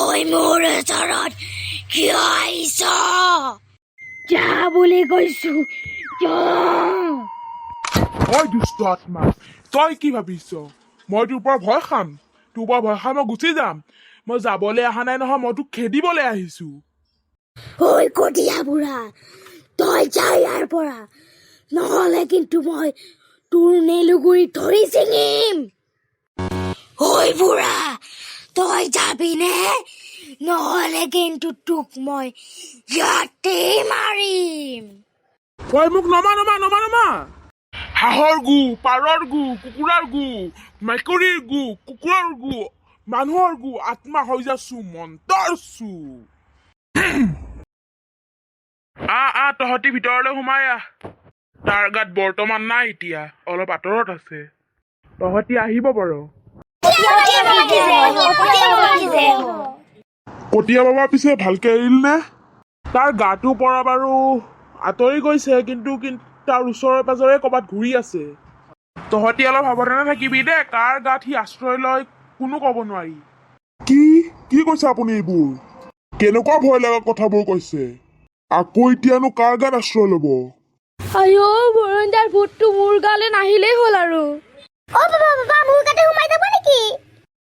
তই মোৰ ওচৰত কিয় আহিছ? যা বুলি কৈছো, যা। ঐ দুষ্ট আত্মা, তই কি ভাবিছ মই তোৰ পৰা ভয় খাম? তোৰ পৰা ভয় খাই মই গুচি যাম? মই যাবলৈ অহা নাই নহয়, মই তোক খেদিবলৈ আহিছো। ঐ কটীয়া বুঢ়া, তই যা ইয়াৰ পৰা, নহলে কিন্তু মই তোৰ নেলুগুৰি ধৰি ছিঙিম। ঐ বুঢ়া, তই যাবিনে? নহলে কিন্তু তোক মই ইয়াতে মাৰিম। তই মোক নমা নমা নমা নমা। হাঁহৰ গু, পাৰৰ গু, কুকুৰাৰ গু, মেকুৰীৰ গু, কুকুৰৰ গু, মানুহৰ গু, আত্মা হৈ যাছো মন্তৰ চু। তহঁতি ভিতৰলৈ সোমাই আহ। তাৰ গাত বৰ্তমান নাই, এতিয়া অলপ আঁতৰত আছে। তহঁতি আহিব পাৰ। কটীয়া বাবা পিছে ভালকে এৰিল নে? তাৰ গাটোৰ পৰা বাৰু আঁতৰি গৈছে, কিন্তু তাৰ ওচৰে পাজৰে ক'ৰবাত ঘূৰি আছে। তহঁতি অলপ সাৱধানে থাকিবি দে, কাৰ গাত সি আশ্ৰয় লয় কোনো ক'ব নোৱাৰি। কি কৈছে আপুনি এইবোৰ? কেনেকুৱা ভয় লগা কথাবোৰ কৈছে? আকৌ এতিয়ানো কাৰ গাত আশ্ৰয় ল'ব? আইও, বৰঞ্জাৰ ভূতটো মোৰ গালে নাহিলেই হ'ল আৰু। অ বাবা, মোৰ গাতে সোমাই যাব নেকি?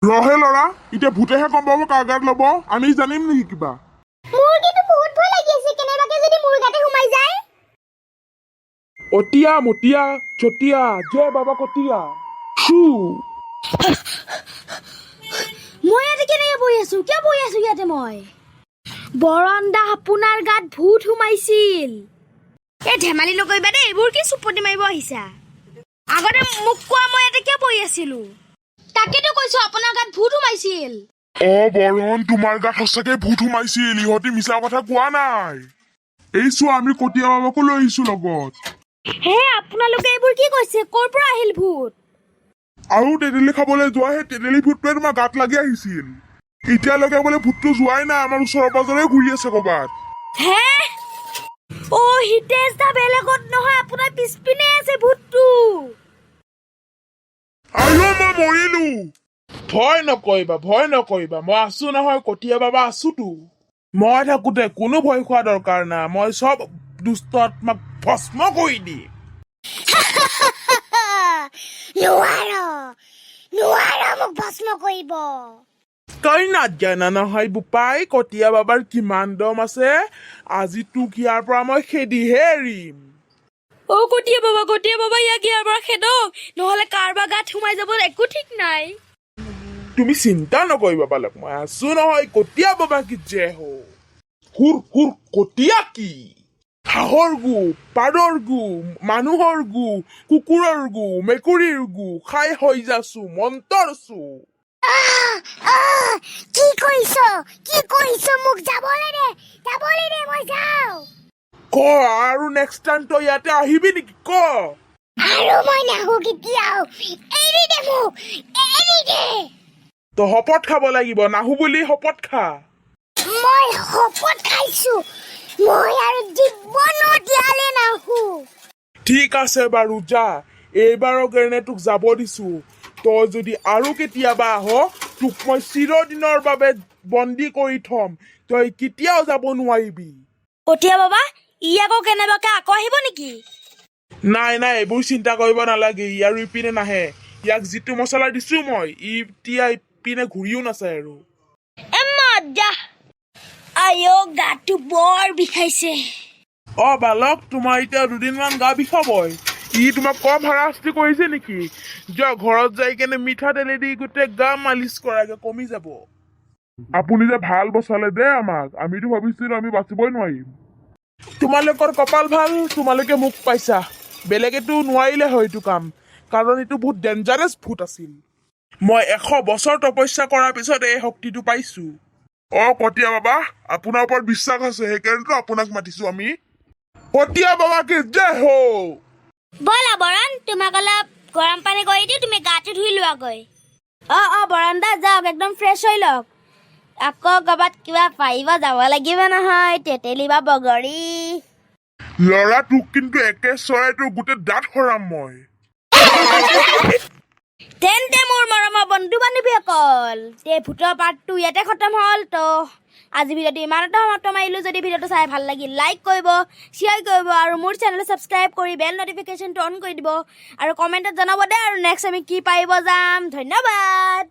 ৰহে ল'ৰা, এতিয়া ভূতেহে গম পাব কাৰ গাত ল'ব, আমি জানিম নেকি কিবা? মোৰ কিন্তু বহুত ভয় লাগি আছে, কেনেবাকে যদি মোৰ গাতে সোমাই যায়। অতিয়া মতিয়া চতিয়া জয় বাবা কটীয়া। মই ইয়াতে কেনেকে বহি আছো? কিয় বহি আছো ইয়াতে মই? বৰন্দা, আপোনাৰ গাত ভূত সোমাইছিল। এই ধেমালি নকৰিবা দেই, এইবোৰ কি চুপতি মাৰিব আহিছা? আগতে মোক কোৱা, মই ইয়াতে কিয় বহি আছিলো? তাকেতো কৈছো, আপোনাৰ গাত ভূত সোমাইছিল। বৰণ, তোমাৰ গাত সঁচাকে ভূত সোমাইছিল, ইহঁতি মিছা কথা কোৱা নাই। এই চোৱা, আমি কটীয়া বাবাকো লৈ আহিছো লগত। হে, আপোনালোকে এইবোৰ কি কৈছে? ক'ৰ পৰা আহিল ভূত? আৰু তেতেলী খাবলৈ যোৱা সেই তেতেলী ভূতটোৱে তোমাৰ গাত লাগি আহিছিল। এতিয়ালৈকে বোলে ভূতটো যোৱাই নাই, আমাৰ ওচৰে পাজৰে ঘূৰি আছে ক'ৰবাত। হে, হিতেশ দা বেলেগত নহয়, আপোনাৰ পিছপিনে আছে ভূতটো। মই মৰিলো। ভয় নকৰিবা, মই আছো নহয়, কটীয়া বাবা আছোতো। মই থাকোতে কোনো ভয় খোৱা দৰকাৰ নাই, মই চব দুষ্ট আত্মাক ভস্ম কৰি দিম। নোৱাৰা মোক ভস্ম কৰিব। তই নাজানা নহয় বোপাই, কটীয়া বাবাৰ কিমান দম আছে। আজি তোক ইয়াৰ পৰা মই খেদিহে এৰিম। কটীয়া বাবা, ইয়াক ইয়াৰ পৰা খেদক, নহলে কাৰোবাৰ গাত সোমাই যাব, একো ঠিক নাই। তুমি চিন্তা নকৰিবা বালক, মই আছো নহয়, কটীয়া বাবা কি জয় হো। হুৰ কটীয়া কি? হাঁহৰ গু, পাৰৰ গু, মানুহৰ গু, কুকুৰৰ গু, মেকুৰীৰ গু খাই হৈ যাছো মন্তৰ চু। কি কৰিছ মোক যাবলৈ দে, মই যাওঁ। ক, আৰু নেক্সট টাইম তই ইয়াতে আহিবি নেকি ক? আৰু মই নাহো কেতিয়াও, এৰি দে মোক, এৰি দে। তই শপত খাব লাগিব, নাহো বুলি শপত খা। মই শপত খাইছো, মই আৰু জীৱনত ইয়ালে নাহো। ঠিক আছে বাৰু যা, এইবাৰৰ কাৰণে তোক যাব দিছো। তই যদি আৰু কেতিয়াবা আহ, তোক মই চিৰদিনৰ বাবে বন্দী কৰি থম, তই কেতিয়াও যাব নোৱাৰিবি। কটীয়া বাবা, ই আকৌ কেনেবাকে আকৌ আহিব নেকি? নাই এইবোৰ চিন্তা কৰিব নালাগে, ই আৰু ইপিনে নাহে। ইয়াক যিটো মছলা দিছো মই, এতিয়া ইপিনে ঘূৰিও নাচায় আৰু। আইও, গাটো বৰ বিষাইছে। বালক, তোমাৰ এতিয়া দুদিনমান গা বিষাবই। ই তোমাক কম হাৰাশাস্তি কৰিছে নেকি? যোৱা ঘৰত যাই কেনে মিঠাতেলেদি গোটেই গা মালিচ কৰাগে, কমি যাব। আপুনি যে ভাল বচালে দে আমাক, আমিতো ভাবিছিলো আমি বাচিবই নোৱাৰিম। তোমালোকৰ কপাল ভাল, তোমালোকে মোক পাইছা, বেলেগেতো নোৱাৰিলে হয় এইটো কাম, কাৰণ এইটো বহুত ডেঞ্জাৰাছ ভূত আছিল। মই 100 বছৰ তপস্যা কৰাৰ পিছত এই শক্তিটো পাইছো। কটীয়া বাবা, আপোনাৰ ওপৰত বিশ্বাস আছে, সেইকাৰণেতো আপোনাক মাতিছো আমি। কটীয়া বাবা কি জয় হো। ব'লা বৰণ, তোমাক অলপ গৰম পানী কৰি দিওঁ, তুমি গাটো ধুই লোৱাগৈ। বৰণ দা যাওক, একদম ফ্ৰেছ হৈ লওক। আকৌ ক'ৰবাত কিবা পাৰিব যাব লাগিব নহয়, তেতেলী বা বগৰী। ল'ৰা, তোক কিন্তু একে চৰাইটোৰ গোটেই দাঁত সৰাম মই। তেন্তে মোৰ মৰমৰ বন্ধু বান্ধৱীসকল ভূতৰ পাৰ্টটো ইয়াতে খতম হ'ল তো আজি ভিডিঅ'টো ইমানতে সমাপ্ত মাৰিলোঁ যদি ভিডিঅ'টো চাই ভাল লাগিল লাইক কৰিব শ্বেয়াৰ কৰিব আৰু মোৰ চেনেলটো ছাবস্ক্ৰাইব কৰি বেল নটিফিকেশ্যনটো অন কৰি দিব আৰু কমেণ্টত জনাব দে আৰু নেক্সট আমি কি পাৰিব যাম ধন্যবাদ।